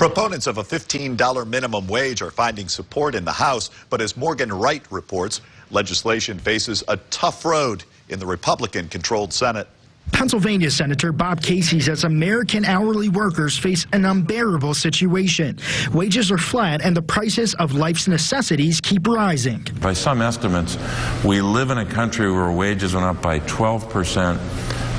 Proponents of a $15 minimum wage are finding support in the House, but as Morgan Wright reports, legislation faces a tough road in the Republican-controlled Senate. Pennsylvania Senator Bob Casey says American hourly workers face an unbearable situation. Wages are flat and the prices of life's necessities keep rising. By some estimates, we live in a country where wages went up by 12%.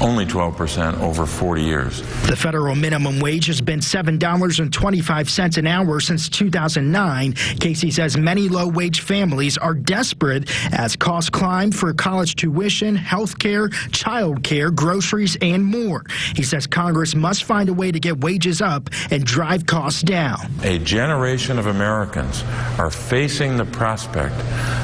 Only 12% over 40 years. The federal minimum wage has been $7.25 an hour since 2009. Casey says many low-wage families are desperate as costs climb for college tuition, health care, child care, groceries, and more. He says Congress must find a way to get wages up and drive costs down. A generation of Americans are facing the prospect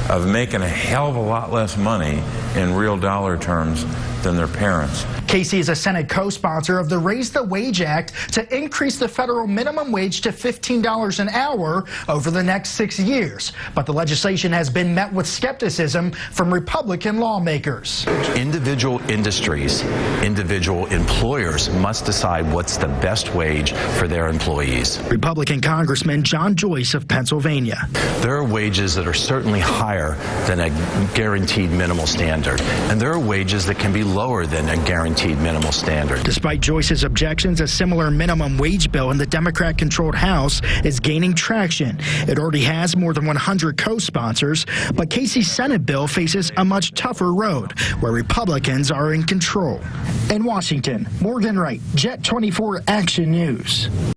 of making a hell of a lot less money in real dollar terms than their parents. Casey is a Senate co-sponsor of the Raise the Wage Act to increase the federal minimum wage to $15 an hour over the next 6 years. But the legislation has been met with skepticism from Republican lawmakers. Individual industries, individual employers must decide what's the best wage for their employees. Republican Congressman John Joyce of Pennsylvania. There are wages that are certainly higher than a guaranteed minimal standard, and there are wages that can be lower than a guaranteed minimal standard. Despite Joyce's objections, a similar minimum wage bill in the Democrat-controlled House is gaining traction. It already has more than 100 co-sponsors, but Casey's Senate bill faces a much tougher road, where Republicans are in control. In Washington, Morgan Wright, Jet 24 Action News.